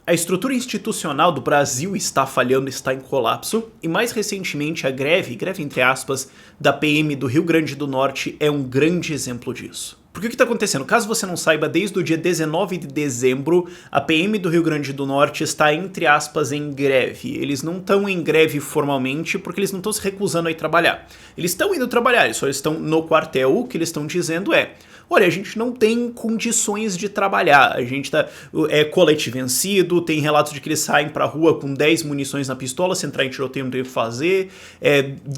A estrutura institucional do Brasil está falhando, está em colapso, e mais recentemente a greve entre aspas, da PM do Rio Grande do Norte é um grande exemplo disso. Porque o que está acontecendo? Caso você não saiba, desde o dia 19 de dezembro, a PM do Rio Grande do Norte está, entre aspas, em greve. Eles não estão em greve formalmente porque eles não estão se recusando a ir trabalhar. Eles estão indo trabalhar, eles só estão no quartel. O que eles estão dizendo é: olha, a gente não tem condições de trabalhar, a gente é colete vencido, tem relatos de que eles saem pra rua com 10 munições na pistola, se entrar em tiroteio não tem o que fazer,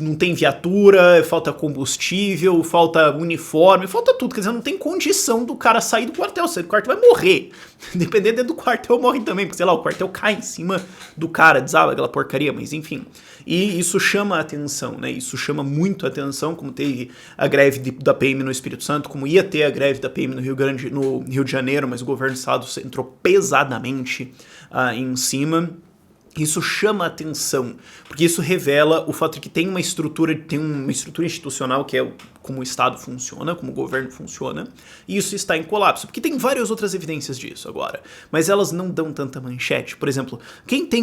não tem viatura, falta combustível, falta uniforme, falta tudo, quer dizer, não tem condição do cara sair do quartel, sair do quartel vai morrer, dependendo do quartel morre também, porque sei lá, o quartel cai em cima do cara, desaba aquela porcaria, mas enfim. E isso chama a atenção, né? Isso chama muito a atenção, como teve a greve da PM no Espírito Santo, como ia ter a greve da PM no Rio de Janeiro, mas o governo do estado entrou pesadamente em cima. Isso chama a atenção, porque isso revela o fato de que tem uma estrutura institucional que é como o Estado funciona, como o governo funciona, e isso está em colapso, porque tem várias outras evidências disso agora, mas elas não dão tanta manchete. Por exemplo, quem tem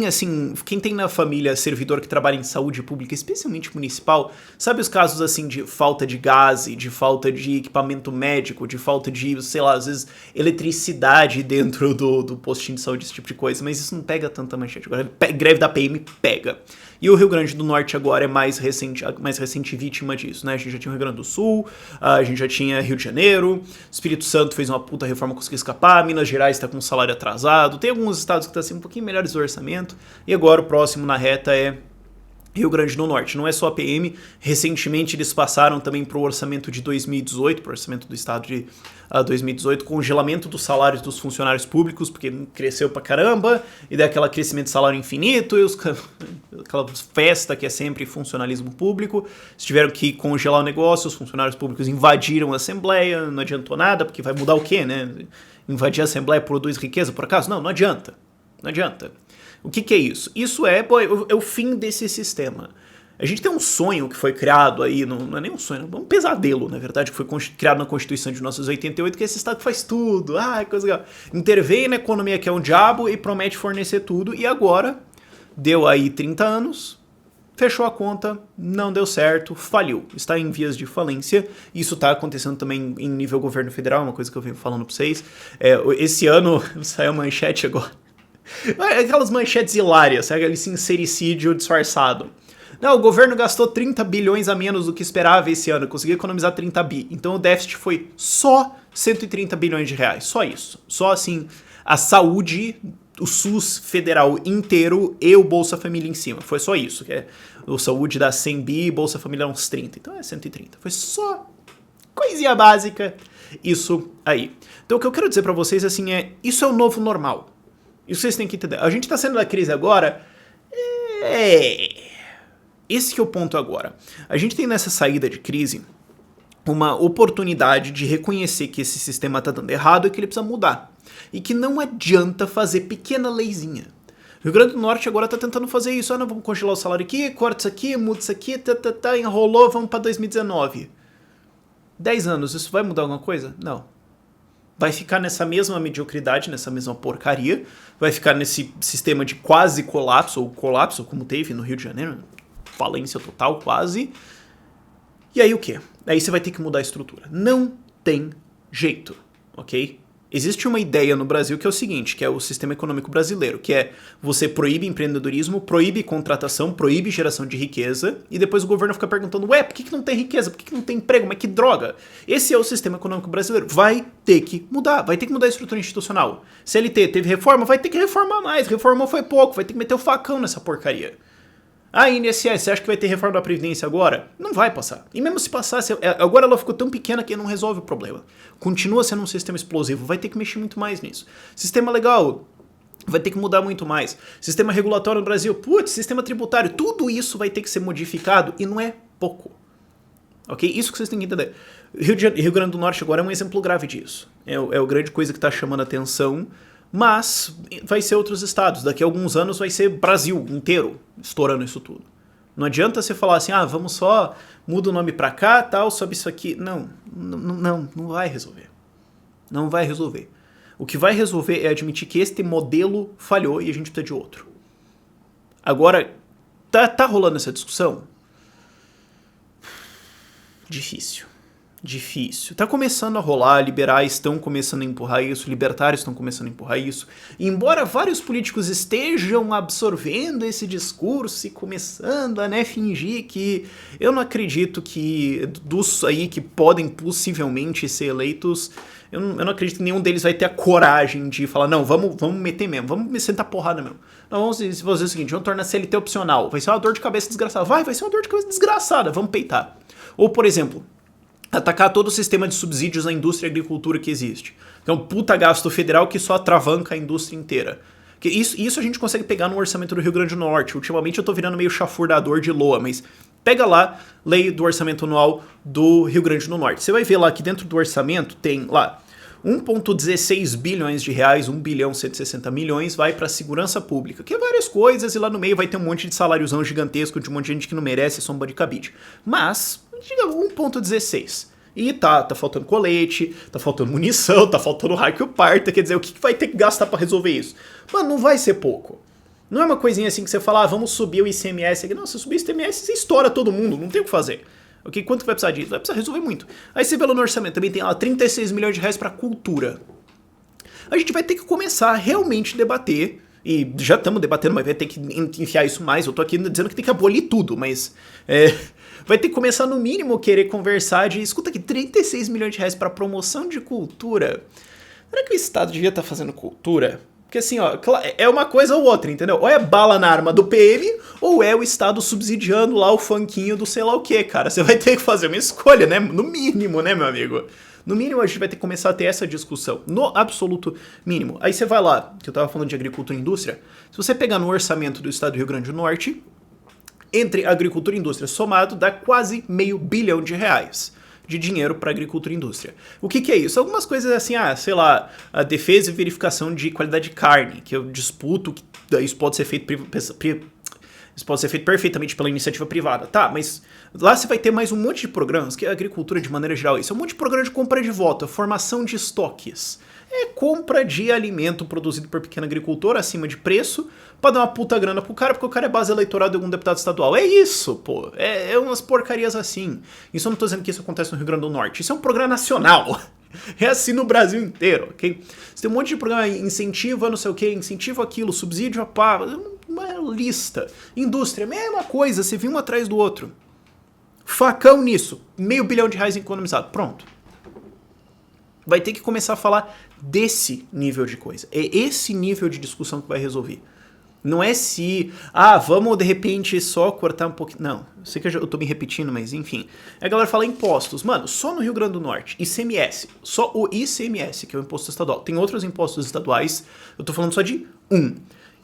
na família servidor que trabalha em saúde pública, especialmente municipal, sabe os casos assim de falta de gás, de falta de equipamento médico, de falta de, sei lá, às vezes eletricidade dentro do postinho de saúde, esse tipo de coisa, mas isso não pega tanta manchete. Agora, greve da PM pega. E o Rio Grande do Norte agora é a mais recente vítima disso, né? A gente já tinha o Rio Grande do Sul, a gente já tinha Rio de Janeiro, Espírito Santo fez uma puta reforma, conseguiu escapar, Minas Gerais tá com um salário atrasado, tem alguns estados que tá assim um pouquinho melhores do orçamento, e agora o próximo na reta é Rio Grande do Norte. Não é só a PM, recentemente eles passaram também para o orçamento de 2018, para o orçamento do estado de 2018, congelamento dos salários dos funcionários públicos, porque cresceu pra caramba, e daí aquele crescimento de salário infinito, e aquela festa que é sempre funcionalismo público, eles tiveram que congelar o negócio, os funcionários públicos invadiram a Assembleia, não adiantou nada, porque vai mudar o quê, né? Invadir a Assembleia produz riqueza, por acaso? Não adianta. Não adianta. O que é isso? Isso é o fim desse sistema. A gente tem um sonho que foi criado aí, não é nem um sonho, é um pesadelo, na verdade, que foi criado na Constituição de 1988, que é esse Estado que faz tudo, coisa legal. Intervém na economia que é um diabo e promete fornecer tudo, e agora, deu aí 30 anos, fechou a conta, não deu certo, faliu, está em vias de falência. Isso está acontecendo também em nível governo federal, uma coisa que eu venho falando para vocês. Esse ano, saiu a manchete agora, aquelas manchetes hilárias, sabe? Aquele sincericídio disfarçado. Não, o governo gastou 30 bilhões a menos do que esperava esse ano, conseguiu economizar 30 bi. Então o déficit foi só 130 bilhões de reais, só isso. Só assim, a saúde, o SUS federal inteiro e o Bolsa Família em cima. Foi só isso, que é o saúde dá 100 bi, Bolsa Família uns 30. Então é 130. Foi só coisinha básica, isso aí. Então o que eu quero dizer pra vocês assim isso é o novo normal. Isso vocês têm que entender. A gente tá saindo da crise agora. Esse que é o ponto agora. A gente tem nessa saída de crise uma oportunidade de reconhecer que esse sistema tá dando errado e que ele precisa mudar. E que não adianta fazer pequena leizinha. O Rio Grande do Norte agora tá tentando fazer isso. Não, vamos congelar o salário aqui, corta isso aqui, muda isso aqui, enrolou, vamos pra 2019. 10 anos, isso vai mudar alguma coisa? Não. Vai ficar nessa mesma mediocridade, nessa mesma porcaria, vai ficar nesse sistema de quase colapso, ou colapso, como teve no Rio de Janeiro, falência total quase. E aí o quê? Aí você vai ter que mudar a estrutura. Não tem jeito, ok? Existe uma ideia no Brasil que é o seguinte, que é o sistema econômico brasileiro, que é você proíbe empreendedorismo, proíbe contratação, proíbe geração de riqueza, e depois o governo fica perguntando, por que não tem riqueza? Por que não tem emprego? Mas que droga! Esse é o sistema econômico brasileiro. Vai ter que mudar a estrutura institucional. CLT teve reforma? Vai ter que reformar mais. Reformou foi pouco, vai ter que meter o facão nessa porcaria. INSS, você acha que vai ter reforma da Previdência agora? Não vai passar. E mesmo se passasse, agora ela ficou tão pequena que não resolve o problema. Continua sendo um sistema explosivo, vai ter que mexer muito mais nisso. Sistema legal, vai ter que mudar muito mais. Sistema regulatório no Brasil, sistema tributário, tudo isso vai ter que ser modificado e não é pouco. Ok? Isso que vocês têm que entender. Rio Grande do Norte agora é um exemplo grave disso. É a grande coisa que está chamando a atenção. Mas vai ser outros estados. Daqui a alguns anos vai ser Brasil inteiro estourando isso tudo. Não adianta você falar assim, vamos só, muda o nome pra cá, tal, sobe isso aqui. Não vai resolver. Não vai resolver. O que vai resolver é admitir que este modelo falhou e a gente precisa de outro. Agora, tá rolando essa discussão? Difícil. Tá começando a rolar, liberais estão começando a empurrar isso, libertários estão começando a empurrar isso. E embora vários políticos estejam absorvendo esse discurso e começando a fingir que eu não acredito que dos aí que podem possivelmente ser eleitos, eu não acredito que nenhum deles vai ter a coragem de falar, não, vamos meter mesmo, vamos sentar porrada mesmo. Não, vamos fazer o seguinte, vamos tornar a CLT opcional, vai ser uma dor de cabeça desgraçada, vai ser uma dor de cabeça desgraçada, vamos peitar. Ou, por exemplo, atacar todo o sistema de subsídios na indústria e agricultura que existe. Que é um puta gasto federal que só atravanca a indústria inteira. Que isso a gente consegue pegar no orçamento do Rio Grande do Norte. Ultimamente eu tô virando meio chafurdador de loa, mas pega lá, lei do orçamento anual do Rio Grande do Norte. Você vai ver lá que dentro do orçamento tem lá 1,16 bilhões de reais, 1 bilhão 160 milhões, vai para segurança pública, que é várias coisas, e lá no meio vai ter um monte de saláriozão gigantesco de um monte de gente que não merece, é só um body cabide. Mas, diga 1,16. E tá faltando colete, tá faltando munição, tá faltando raio que o parta, quer dizer, o que vai ter que gastar pra resolver isso? Mano, não vai ser pouco. Não é uma coisinha assim que você fala, vamos subir o ICMS aqui. Não, se subir o ICMS, você estoura todo mundo, não tem o que fazer. Ok, quanto que vai precisar disso? Vai precisar resolver muito. Aí você vê lá no orçamento, também tem lá 36 milhões de reais pra cultura. A gente vai ter que começar a realmente debater, e já estamos debatendo, mas vai ter que enfiar isso mais. Eu tô aqui dizendo que tem que abolir tudo, mas vai ter que começar no mínimo querer conversar de, escuta aqui, 36 milhões de reais pra promoção de cultura. Será que o Estado devia estar fazendo cultura? Porque assim, ó, é uma coisa ou outra, entendeu? Ou é bala na arma do PM, ou é o Estado subsidiando lá o funkinho do sei lá o que, cara. Você vai ter que fazer uma escolha, né? No mínimo, né, meu amigo? No mínimo, a gente vai ter que começar a ter essa discussão. No absoluto mínimo. Aí você vai lá, que eu tava falando de agricultura e indústria. Se você pegar no orçamento do Estado do Rio Grande do Norte, entre agricultura e indústria somado, dá quase R$500 milhão de dinheiro para agricultura e indústria. O que é isso? Algumas coisas assim, sei lá, a defesa e verificação de qualidade de carne, que eu disputo que isso pode ser feito perfeitamente pela iniciativa privada. Tá, mas lá você vai ter mais um monte de programas, que é a agricultura de maneira geral. Isso é um monte de programa de compra de voto, formação de estoques. É compra de alimento produzido por pequeno agricultor acima de preço pra dar uma puta grana pro cara, porque o cara é base eleitoral de algum deputado estadual. É isso, pô. É umas porcarias assim. Isso eu não tô dizendo que isso acontece no Rio Grande do Norte. Isso é um programa nacional. É assim no Brasil inteiro, ok? Você tem um monte de programa, incentiva não sei o que, incentiva aquilo, subsídio a pá, uma lista. Indústria, mesma coisa, você viu um atrás do outro. Facão nisso, R$500 milhão economizado, pronto. Vai ter que começar a falar desse nível de coisa. É esse nível de discussão que vai resolver. Não é se, vamos de repente só cortar um pouquinho. Não, eu sei que eu tô me repetindo, mas enfim. A galera fala impostos. Mano, só no Rio Grande do Norte, ICMS, só o ICMS, que é o imposto estadual. Tem outros impostos estaduais, eu tô falando só de um.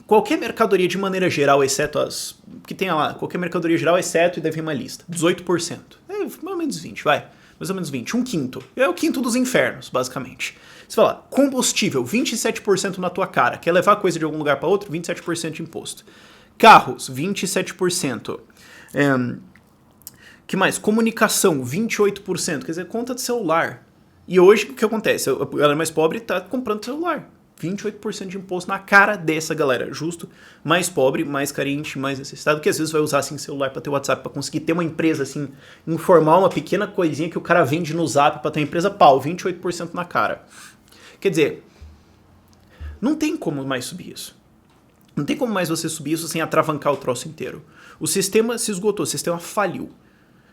Qualquer mercadoria de maneira geral, exceto as que tenha lá, qualquer mercadoria geral, exceto, e deve vir uma lista, 18%. Mais ou menos 20, vai. Mais ou menos 20, um quinto. É o quinto dos infernos, basicamente. Você fala, combustível, 27% na tua cara. Quer levar coisa de algum lugar para outro? 27% de imposto. Carros, 27%. Que mais? Comunicação, 28%. Quer dizer, conta de celular. E hoje, o que acontece? A galera mais pobre está comprando celular. 28% de imposto na cara dessa galera. Justo, mais pobre, mais carente, mais necessitado, que às vezes vai usar assim celular para ter WhatsApp, para conseguir ter uma empresa assim, informal, uma pequena coisinha que o cara vende no Zap para ter uma empresa, 28% na cara. Quer dizer, não tem como mais subir isso. Não tem como mais você subir isso sem atravancar o troço inteiro. O sistema se esgotou, o sistema faliu.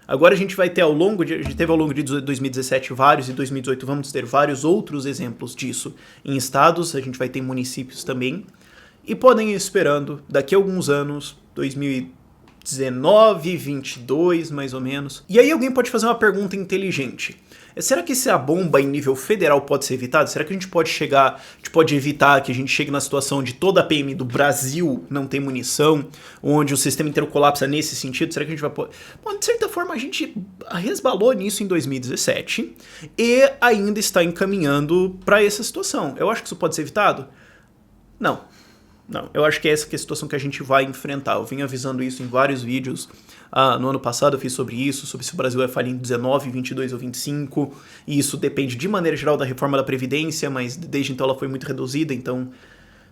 Agora a gente vai ter a gente teve ao longo de 2017 vários, e 2018 vamos ter vários outros exemplos disso em estados, a gente vai ter em municípios também, e podem ir esperando, daqui a alguns anos, 2019, 22 mais ou menos. E aí alguém pode fazer uma pergunta inteligente. Será que se a bomba em nível federal pode ser evitada? Será que a gente pode evitar que a gente chegue na situação de toda a PM do Brasil não ter munição, onde o sistema inteiro colapsa nesse sentido? Será que a gente vai poder... Bom, de certa forma, a gente resbalou nisso em 2017 e ainda está encaminhando para essa situação. Eu acho que isso pode ser evitado? Não. Não, eu acho que essa que é a situação que a gente vai enfrentar. Eu venho avisando isso em vários vídeos. No ano passado eu fiz sobre isso, sobre se o Brasil vai falir em 19, 22 ou 25. E isso depende de maneira geral da reforma da Previdência, mas desde então ela foi muito reduzida, então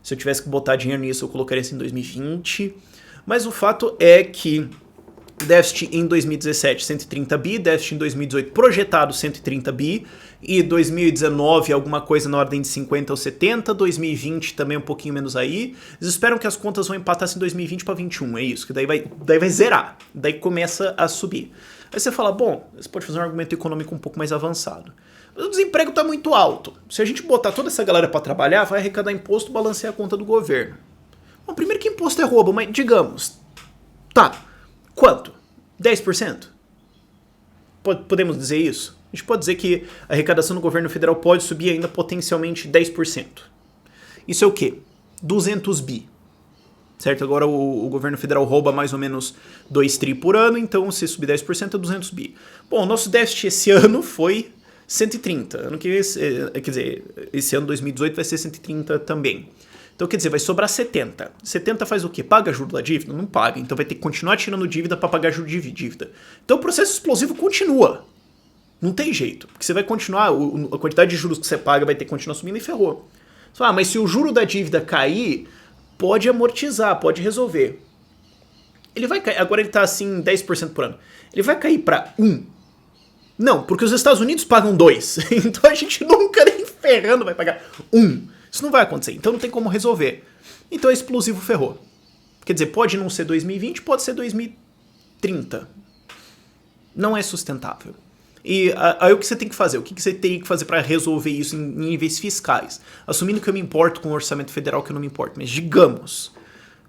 se eu tivesse que botar dinheiro nisso eu colocaria isso em 2020. Mas o fato é que déficit em 2017, 130 bi, déficit em 2018 projetado 130 bi, e 2019 alguma coisa na ordem de 50 ou 70, 2020 também um pouquinho menos aí. Eles esperam que as contas vão empatar em 2020 para 21, é isso, que daí vai zerar, daí começa a subir. Aí você fala, bom, você pode fazer um argumento econômico um pouco mais avançado. Mas o desemprego está muito alto. Se a gente botar toda essa galera para trabalhar, vai arrecadar imposto, balancear a conta do governo. Bom, primeiro que imposto é roubo, mas digamos, tá, quanto? 10%? Podemos dizer isso? A gente pode dizer que a arrecadação do governo federal pode subir ainda potencialmente 10%. Isso é o quê? 200 bi. Certo? Agora o governo federal rouba mais ou menos 2 tri por ano, então se subir 10% é 200 bi. Bom, o nosso déficit esse ano foi 130. Quer dizer, esse ano 2018 vai ser 130 também. Então, quer dizer, vai sobrar 70. 70 faz o quê? Paga juros da dívida? Não paga. Então vai ter que continuar tirando dívida para pagar juros de dívida. Então o processo explosivo continua. Não tem jeito. Porque você vai continuar, a quantidade de juros que você paga vai ter que continuar subindo e ferrou. Você fala, mas se o juro da dívida cair, pode amortizar, pode resolver. Ele vai cair, agora ele está assim 10% por ano. Ele vai cair para 1? Não, porque os Estados Unidos pagam 2. Então a gente nunca nem ferrando vai pagar 1. Isso não vai acontecer, então não tem como resolver. Então é explosivo, ferrou. Quer dizer, pode não ser 2020, pode ser 2030. Não é sustentável. E aí o que você tem que fazer? O que você teria que fazer para resolver isso em níveis fiscais? Assumindo que eu me importo com o orçamento federal, que eu não me importo, mas digamos,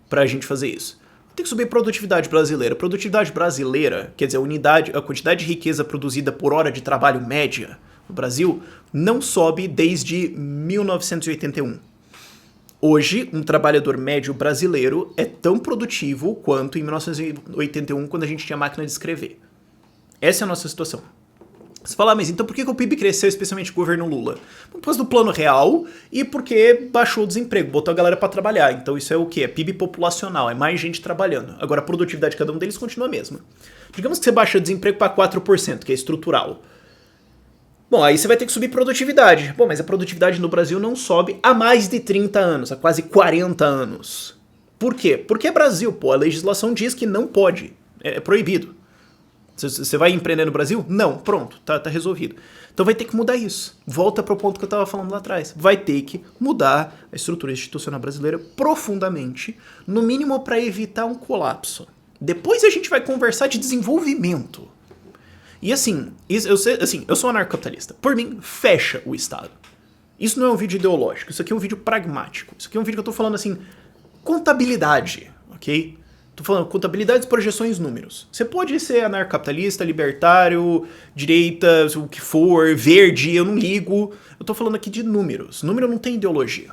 para a gente fazer isso. Tem que subir a produtividade brasileira. Produtividade brasileira, quer dizer, a quantidade de riqueza produzida por hora de trabalho média no Brasil não sobe desde 1981. Hoje, um trabalhador médio brasileiro é tão produtivo quanto em 1981, quando a gente tinha máquina de escrever. Essa é a nossa situação. Você fala, mas então por que o PIB cresceu, especialmente o governo Lula? Por causa do plano real e porque baixou o desemprego, botou a galera para trabalhar. Então isso é o quê? É PIB populacional, é mais gente trabalhando. Agora a produtividade de cada um deles continua a mesma. Digamos que você baixa o desemprego para 4%, que é estrutural. Bom, aí você vai ter que subir produtividade. Bom, mas a produtividade no Brasil não sobe há mais de 30 anos, há quase 40 anos. Por quê? Porque é Brasil, pô. A legislação diz que não pode. É proibido. Você vai empreender no Brasil? Não. Pronto, tá resolvido. Então vai ter que mudar isso. Volta pro ponto que eu tava falando lá atrás. Vai ter que mudar a estrutura institucional brasileira profundamente, no mínimo para evitar um colapso. Depois a gente vai conversar de desenvolvimento. E assim, eu sou anarcocapitalista. Por mim, fecha o Estado. Isso não é um vídeo ideológico, isso aqui é um vídeo pragmático. Isso aqui é um vídeo que eu tô falando assim, contabilidade, ok? Tô falando contabilidade, projeções, números. Você pode ser anarcocapitalista, libertário, direita, o que for, verde, eu não ligo. Eu tô falando aqui de números. Número não tem ideologia,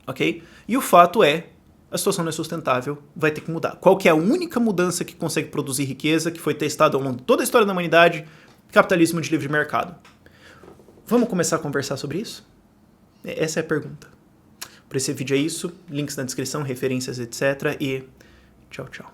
ok? E o fato é, a situação não é sustentável, vai ter que mudar. Qual que é a única mudança que consegue produzir riqueza, que foi testada ao longo de toda a história da humanidade? Capitalismo de livre mercado. Vamos começar a conversar sobre isso? Essa é a pergunta. Para esse vídeo é isso, links na descrição, referências, etc. E tchau, tchau.